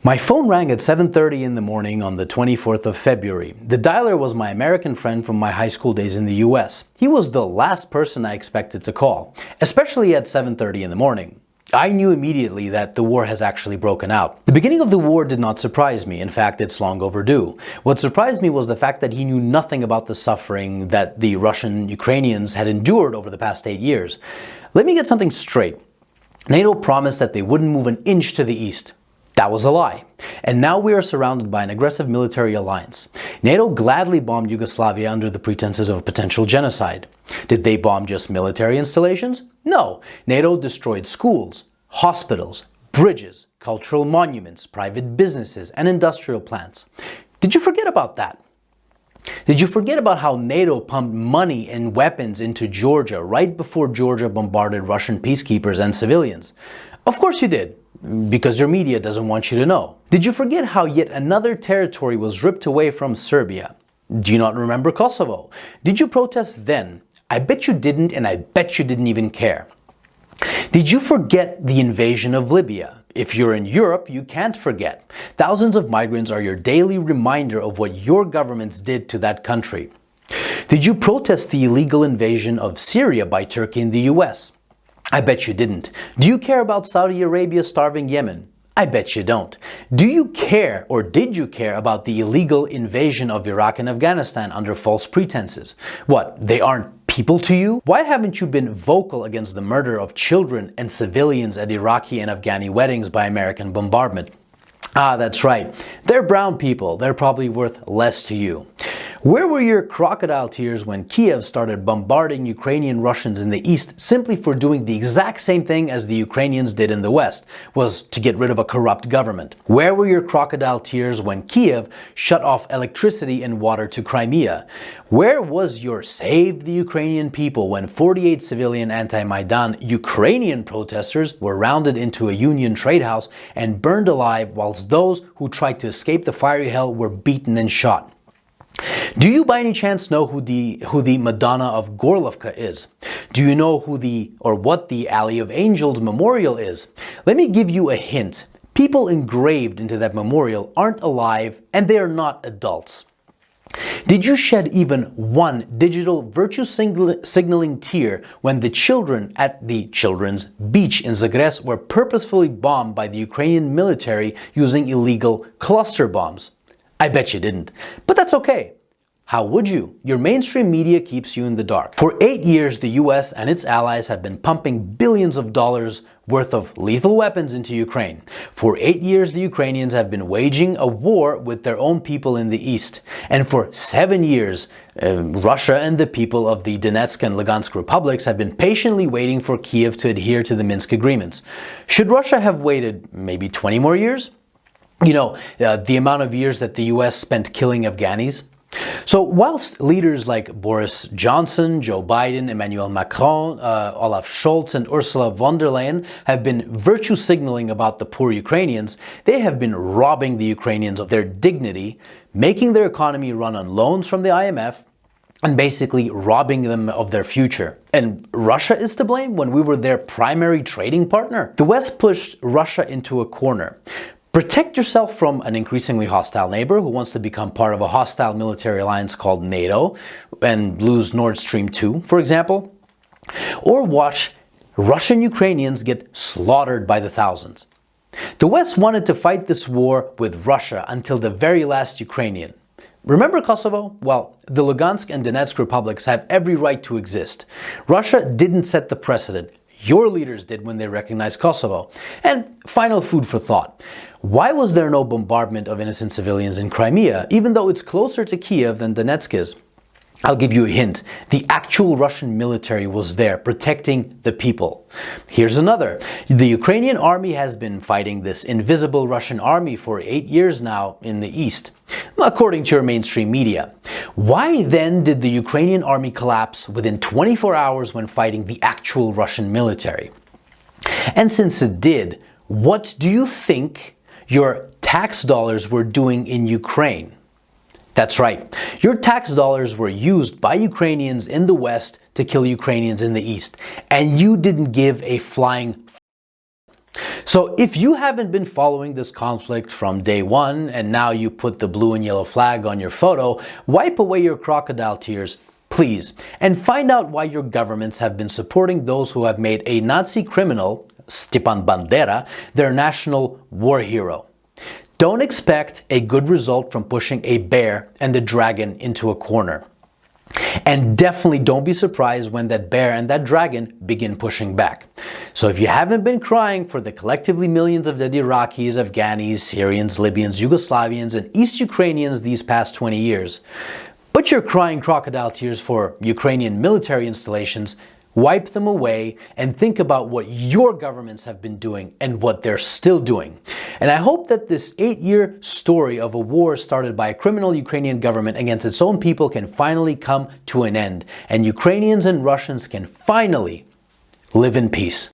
My phone rang at 7:30 in the morning on the 24th of February. The dialer was my American friend from my high school days in the US. He was the last person I expected to call, especially at 7:30 in the morning. I knew immediately that the war has actually broken out. The beginning of the war did not surprise me. In fact, it's long overdue. What surprised me was the fact that he knew nothing about the suffering that the Russian Ukrainians had endured over the past 8 years. Let me get something straight. NATO promised that they wouldn't move an inch to the east. That was a lie. And now we are surrounded by an aggressive military alliance. NATO gladly bombed Yugoslavia under the pretenses of potential genocide. Did they bomb just military installations? No. NATO destroyed schools, hospitals, bridges, cultural monuments, private businesses, and industrial plants. Did you forget about that? Did you forget about how NATO pumped money and weapons into Georgia right before Georgia bombarded Russian peacekeepers and civilians? Of course you did. Because your media doesn't want you to know. Did you forget how yet another territory was ripped away from Serbia? Do you not remember Kosovo? Did you protest then? I bet you didn't, and I bet you didn't even care. Did you forget the invasion of Libya? If you're in Europe, you can't forget. Thousands of migrants are your daily reminder of what your governments did to that country. Did you protest the illegal invasion of Syria by Turkey and the US? I bet you didn't. Do you care about Saudi Arabia starving Yemen? I bet you don't. Do you care, or did you care, about the illegal invasion of Iraq and Afghanistan under false pretenses? What, they aren't people to you? Why haven't you been vocal against the murder of children and civilians at Iraqi and Afghani weddings by American bombardment? Ah, that's right. They're brown people. They're probably worth less to you. Where were your crocodile tears when Kiev started bombarding Ukrainian Russians in the east simply for doing the exact same thing as the Ukrainians did in the west, was to get rid of a corrupt government? Where were your crocodile tears when Kiev shut off electricity and water to Crimea? Where was your Save the Ukrainian People when 48 civilian anti-Maidan Ukrainian protesters were rounded into a Union trade house and burned alive, whilst those who tried to escape the fiery hell were beaten and shot? Do you by any chance know who the Madonna of Gorlovka is? Do you know what the Alley of Angels memorial is? Let me give you a hint. People engraved into that memorial aren't alive, and they are not adults. Did you shed even one digital virtue signaling tear when the children at the children's beach in Zagreb were purposefully bombed by the Ukrainian military using illegal cluster bombs? I bet you didn't. But that's okay. How would you? Your mainstream media keeps you in the dark. For 8 years, the US and its allies have been pumping billions of dollars worth of lethal weapons into Ukraine. For 8 years, the Ukrainians have been waging a war with their own people in the east. And for 7 years, Russia and the people of the Donetsk and Lugansk republics have been patiently waiting for Kiev to adhere to the Minsk agreements. Should Russia have waited maybe 20 more years? You know, the amount of years that the US spent killing Afghanis. So whilst leaders like Boris Johnson, Joe Biden, Emmanuel Macron, Olaf Scholz and Ursula von der Leyen have been virtue signaling about the poor Ukrainians, they have been robbing the Ukrainians of their dignity, making their economy run on loans from the IMF, and basically robbing them of their future. And Russia is to blame when we were their primary trading partner? The West pushed Russia into a corner. Protect yourself from an increasingly hostile neighbor who wants to become part of a hostile military alliance called NATO and lose Nord Stream 2, for example. Or watch Russian Ukrainians get slaughtered by the thousands. The West wanted to fight this war with Russia until the very last Ukrainian. Remember Kosovo? Well, the Lugansk and Donetsk republics have every right to exist. Russia didn't set the precedent. Your leaders did when they recognized Kosovo. And final food for thought. Why was there no bombardment of innocent civilians in Crimea, even though it's closer to Kiev than Donetsk is? I'll give you a hint. The actual Russian military was there protecting the people. Here's another. The Ukrainian army has been fighting this invisible Russian army for 8 years now in the east, according to your mainstream media. Why then did the Ukrainian army collapse within 24 hours when fighting the actual Russian military? And since it did, what do you think your tax dollars were doing in Ukraine? That's right. Your tax dollars were used by Ukrainians in the West to kill Ukrainians in the East, and you didn't give a flying So if you haven't been following this conflict from day one and now you put the blue and yellow flag on your photo, wipe away your crocodile tears, please, and find out why your governments have been supporting those who have made a Nazi criminal, Stepan Bandera, their national war hero. Don't expect a good result from pushing a bear and a dragon into a corner. And definitely don't be surprised when that bear and that dragon begin pushing back. So if you haven't been crying for the collectively millions of dead Iraqis, Afghanis, Syrians, Libyans, Yugoslavians, and East Ukrainians these past 20 years, but you're crying crocodile tears for Ukrainian military installations, wipe them away and think about what your governments have been doing and what they're still doing. And I hope that this 8-year story of a war started by a criminal Ukrainian government against its own people can finally come to an end, and Ukrainians and Russians can finally live in peace.